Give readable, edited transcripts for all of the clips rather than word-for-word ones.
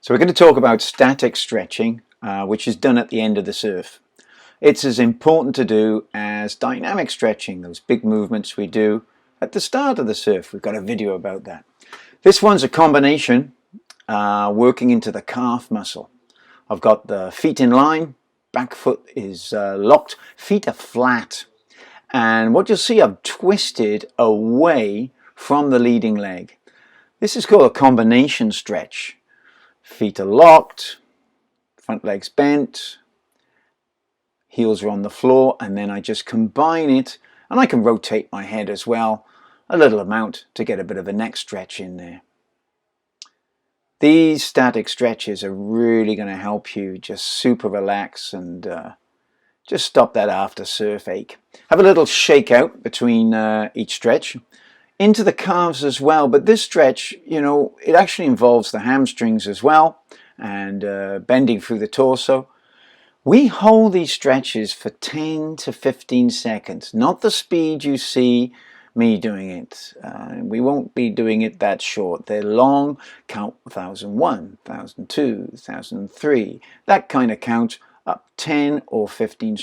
So we're going to talk about static stretching, which is done at the end of the surf. It's as important to do as dynamic stretching, those big movements we do at the start of the surf. We've got a video about that. This one's a combination working into the calf muscle. I've got the feet in line, back foot is locked, feet are flat. And what you'll see, I've twisted away from the leading leg. This is called a combination stretch. Feet are locked, front leg's bent, heels are on the floor, and then I just combine it, and I can rotate my head as well, a little amount to get a bit of a neck stretch in there. These static stretches are really going to help you just super relax and just stop that after surf ache. Have a little shake out between each stretch. Into the calves as well, but this stretch, you know, it actually involves the hamstrings as well and bending through the torso. We hold these stretches for 10 to 15 seconds, not the speed you see me doing it. We won't be doing it that short. They're long, count 1001, 1002, 1003, that kind of count, up 10 or 15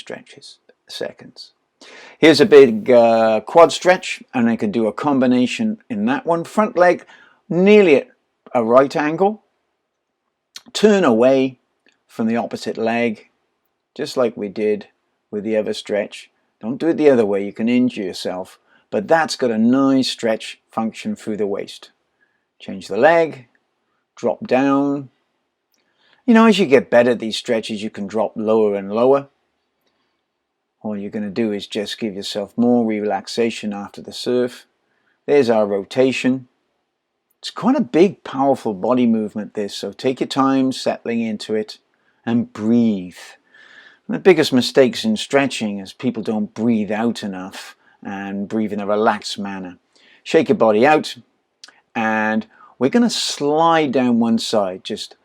seconds. Here's a big quad stretch, and I can do a combination in that one. Front leg nearly at a right angle. Turn away from the opposite leg, just like we did with the other stretch. Don't do it the other way, you can injure yourself. But that's got a nice stretch function through the waist. Change the leg, drop down. You know, as you get better at these stretches, you can drop lower and lower. All you're going to do is just give yourself more relaxation after the surf. There's our rotation. It's quite a big, powerful body movement, this, so take your time settling into it and breathe. And the biggest mistakes in stretching is people don't breathe out enough and breathe in a relaxed manner. Shake your body out, and we're going to slide down one side. Just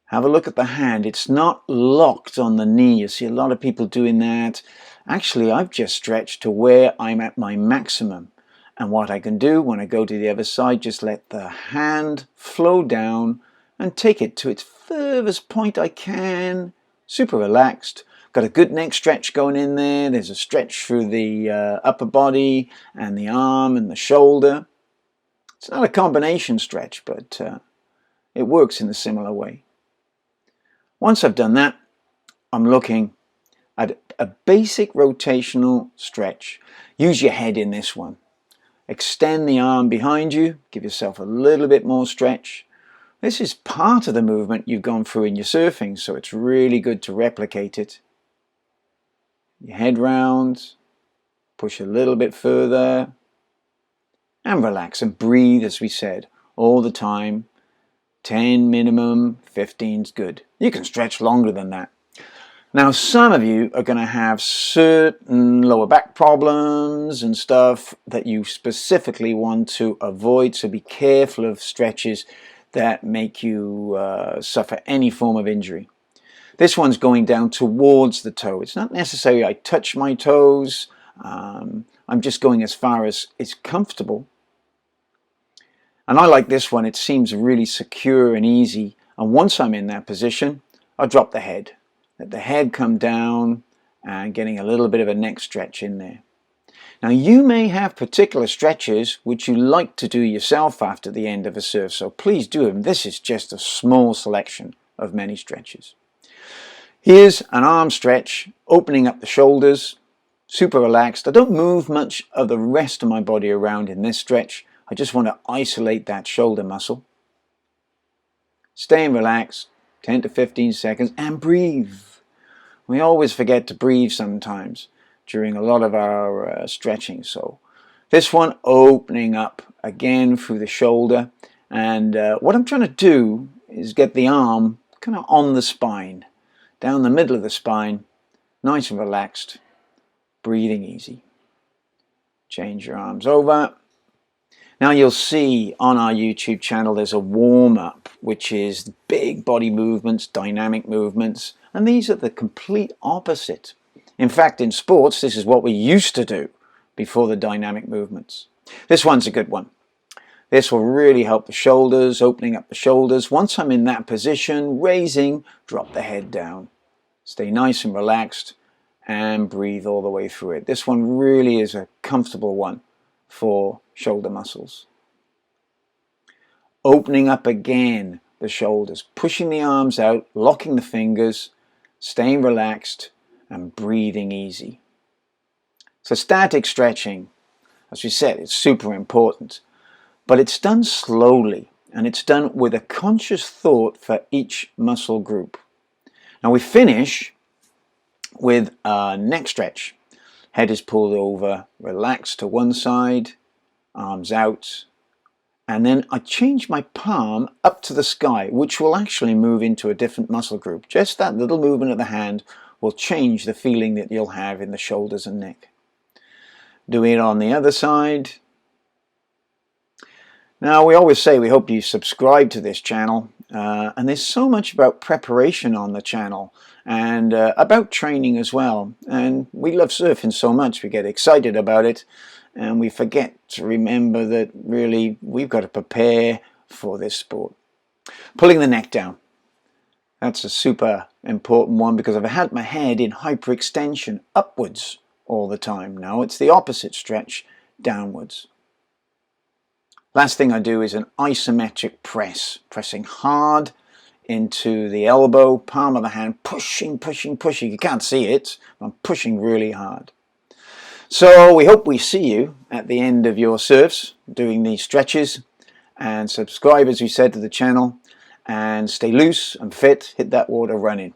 have a look at the hand. It's not locked on the knee. You see a lot of people doing that. Actually, I've just stretched to where I'm at my maximum. And what I can do when I go to the other side, just let the hand flow down and take it to its furthest point I can. Super relaxed. Got a good neck stretch going in there. There's a stretch through the upper body and the arm and the shoulder. It's not a combination stretch, but it works in a similar way. Once I've done that, I'm looking at a basic rotational stretch. Use your head in this one. Extend the arm behind you. Give yourself a little bit more stretch. This is part of the movement you've gone through in your surfing, so it's really good to replicate it. Your head round, push a little bit further, and relax and breathe, as we said, all the time. 10 minimum, 15's good. You can stretch longer than that. Now, some of you are going to have certain lower back problems and stuff that you specifically want to avoid, so be careful of stretches that make you suffer any form of injury. This one's going down towards the toe. It's not necessary I touch my toes. I'm just going as far as is comfortable. And I like this one. It seems really secure and easy. And once I'm in that position, I'll drop the head. Let the head come down and getting a little bit of a neck stretch in there. Now, you may have particular stretches which you like to do yourself after the end of a surf, so please do them. This is just a small selection of many stretches. Here's an arm stretch, opening up the shoulders, super relaxed. I don't move much of the rest of my body around in this stretch. I just want to isolate that shoulder muscle. Stay relaxed, 10 to 15 seconds, and breathe. We always forget to breathe sometimes during a lot of our stretching. So this one, opening up again through the shoulder. And what I'm trying to do is get the arm kind of on the spine, down the middle of the spine, nice and relaxed, breathing easy. Change your arms over. Now you'll see on our YouTube channel there's a warm-up, which is big body movements, dynamic movements, and these are the complete opposite. In fact, in sports, this is what we used to do before the dynamic movements. This one's a good one. This will really help the shoulders, opening up the shoulders. Once I'm in that position, raising, drop the head down. Stay nice and relaxed and breathe all the way through it. This one really is a comfortable one for shoulder muscles. Opening up again the shoulders, pushing the arms out, locking the fingers, staying relaxed and breathing easy. So static stretching, as we said, it's super important, but it's done slowly and it's done with a conscious thought for each muscle group. Now we finish with a neck stretch. Head is pulled over, relaxed to one side, arms out, and then I change my palm up to the sky, which will actually move into a different muscle group. Just that little movement of the hand will change the feeling that you'll have in the shoulders and neck. Doing it on the other side. Now, we always say we hope you subscribe to this channel, and there's so much about preparation on the channel and about training as well. And we love surfing so much, we get excited about it, and we forget to remember that really we've got to prepare for this sport. Pulling the neck down. That's a super important one because I've had my head in hyperextension upwards all the time. Now it's the opposite stretch, downwards. Last thing I do is an isometric press, pressing hard into the elbow, palm of the hand, pushing, pushing, pushing. You can't see it, I'm pushing really hard. So we hope we see you at the end of your surfs doing these stretches, and subscribe, as we said, to the channel, and stay loose and fit, hit that water running.